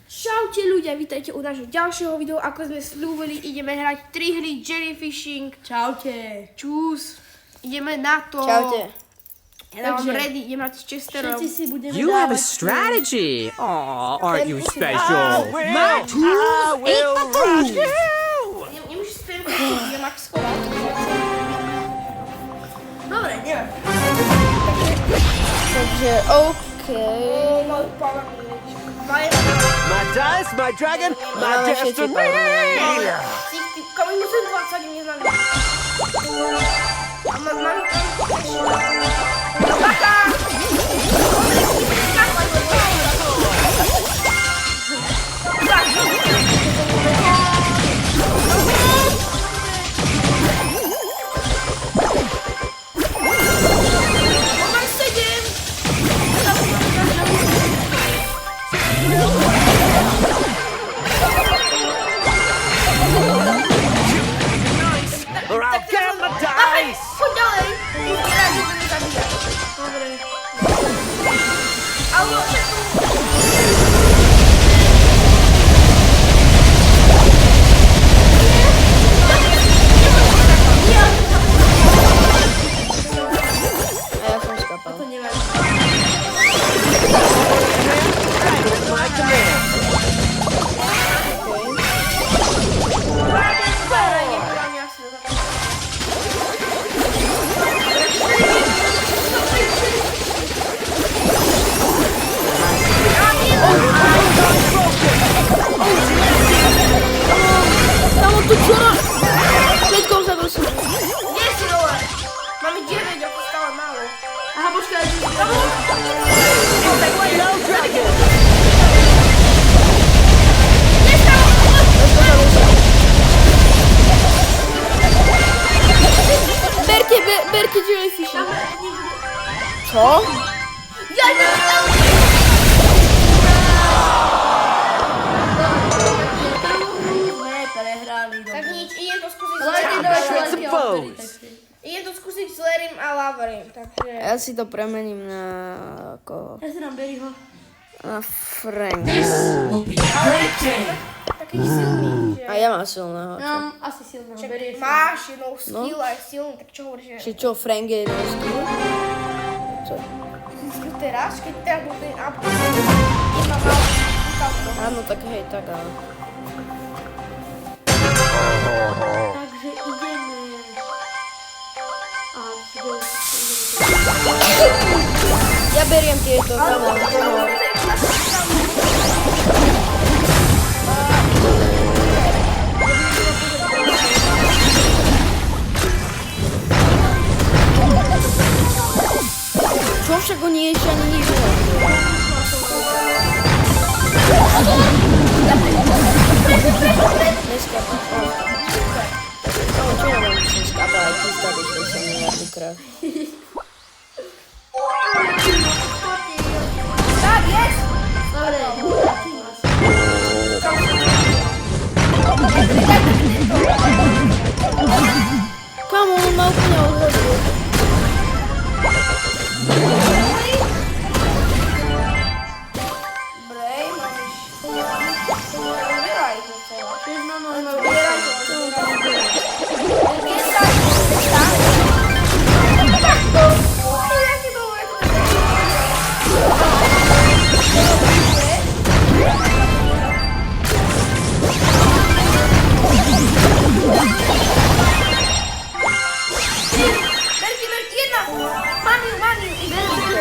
Čaute ľudia, vítajte u nášho ďalšieho videa. Ako sme slúbili, ideme hrať 3 hry Jellyfishing. Čaute. Čus. Ideme na to. Čaute. Ja mám ready, idem hrať s Chesterom. Všetci si budeme You have a dávať strategy. Aw, aren't you special? My Nemôžeš si ten idem maxkovať. Dobre, ideme. Takže okej. My dice, my dragon, my Máme všetci destiny. Komu musím 20, neznám. A mám Or I'll get the dice. Poď ďalej. Budeme zabíjať. Dobre. Ale A ja som skapal. to nevadí. My command. Kamo, tu čo? Všetko sa prosím. Nie si dole. Máme 9, ako stále málo. Aha, počkaj. No dragon. Berte Jellyfishing. Čo? Sme prehrali. Tak nič, idem to skúsiť s Ale ty Larrym. dávaj Suppose. Idem to skúsiť s Larrym a Lavarym, takže... Ja si to premením na ako... Ja si nám beri ho. Na Frank. Taký silný, že... A ja mám silného. Ja mám asi silného. Čak, Berie si. máš jednou skill a je silný, tak čo hovoríš, že... Či čo, Frank je jeden skill? Čo? Získal teraz, keď teraz bol ten update, jedna mal úkazku. Áno, tak hej, tak áno. Takže ideme. A Ja beriem tieto, kamo. Čo však oni ešte ani nič nenašli? Neskapal. No, čo ja mám musím skapať, aj ty skapeš, to som nejaký krát. Tak, yes! dobre. Kamo, on ma úplne odhodil. Brej, máš... Zbieraj to celé. Tiež mám Zbieraj to, zbieraj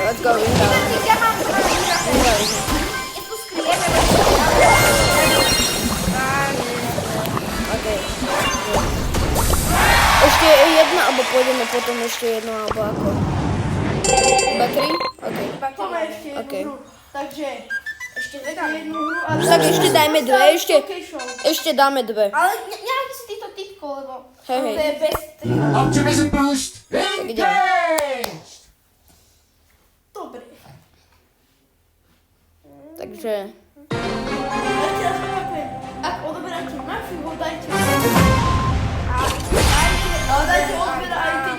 Let's go, vyhrali. Okay. Ešte jedna, alebo pôjdeme potom ešte jedno, alebo ako? Battery? OK. Máme ešte jednu Okej. hru. Takže Ešte jednu hru a... Tak ešte dajme dve, ešte dáme dve. Ale nerádi si týchto typkov, lebo Hej, hej. to je bez 3. Optimism boost. Tak ideme. Dobre. Takže... Ešte raz opakujem. Ak odoberáte maximum, dajte. Ale dajte odber aj keď...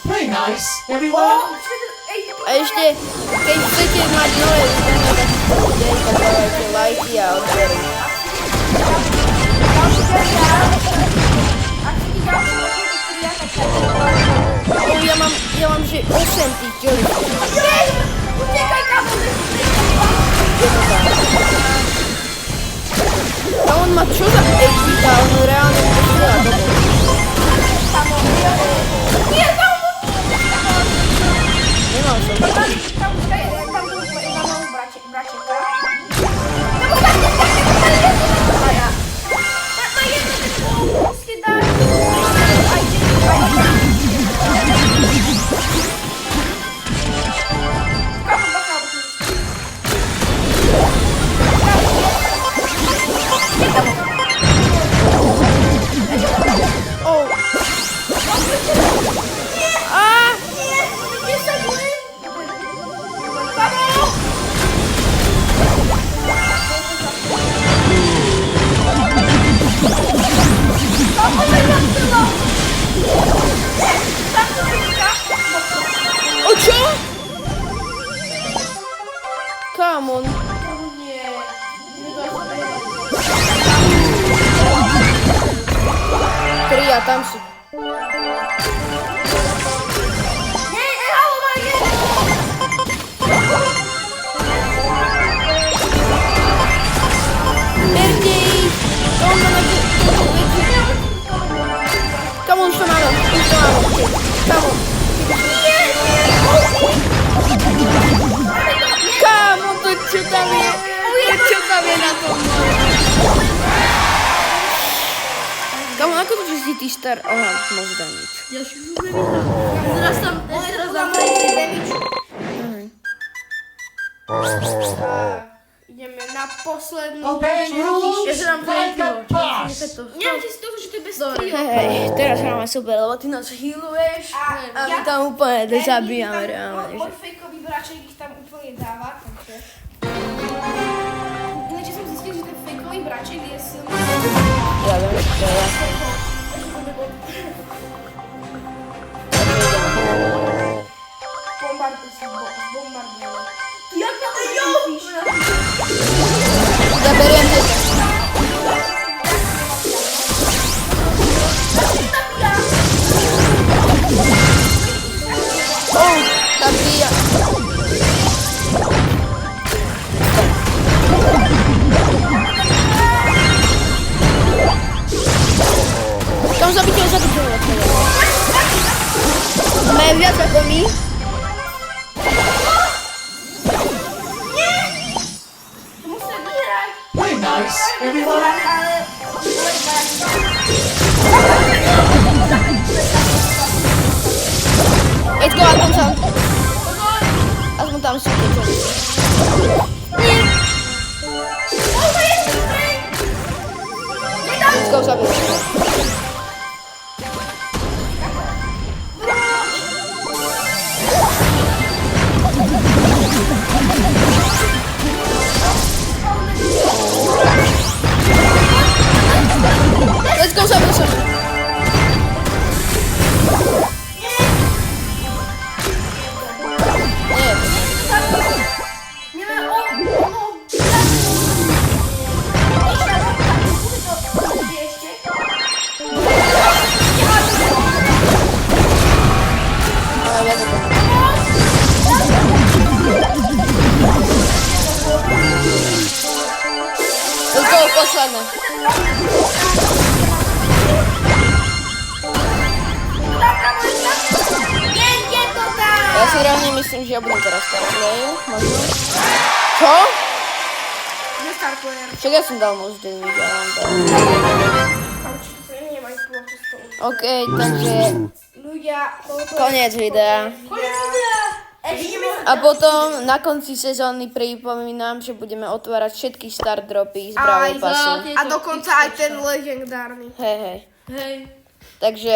Play nice, everyone. Ej, Ej, ešte, keď chcete mať nové videa, tak dávajte lajky a odbery. Ja mám že 8 tých jellyfish. Utekaj, kamo, A on má čo za exita, on reálne postrieľa domov. Nie, tam Nemal som. tam mám bračeka. Ma jedno takú musí dať. O čo? Come on. Tria, tam sú. Berte ich! To on má na Come on, už to máme. Come on. Kámo, to čo tam je? To čo tam je na tom? Kámo, ako to, že si ty star... Aha, môžu dať nič. Teraz tam Ideme na poslednú. Ja sa dám Neviem, či si to, že to je bez trio. Hej, teraz hráme super, lebo ty nás healuješ a my tam úplne zabíjame reálne. Môj fejkový braček ich tam úplne dáva, takže... Ináč som zistil, že ten fejkový braček je silný. Ja viem, to je jasné. Bombardujem. Jak na to Zaberiem to. Zabíja. Tam zabite. Majú viac ako my. Let's go, aspoň tam sú tie čory. Nie. Let's go, zabij. Let's go, zabij. Let's go, posledné. Ja si reálne myslím, že ja budem teraz starplayer, možno. Čo? Že star player. Však ja som dal moc den videa, vám dal. OK, takže Ľudia, koniec videa. A potom na konci sezóny pripomínam, že budeme otvárať všetky star dropy z Brawl Passu. a dokonca aj ten legendárny. Hej. Takže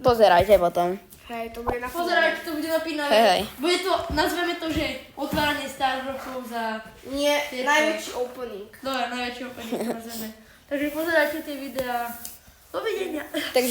pozerajte potom. Hej, to bude na Pozerajte, to bude napínavé. Hej. Bude to, nazveme to, že otváranie star dropov za... Nie, najväčší opening. Dobre, najväčší opening nazveme. Takže pozerajte tie videá. Dovidenia. Takže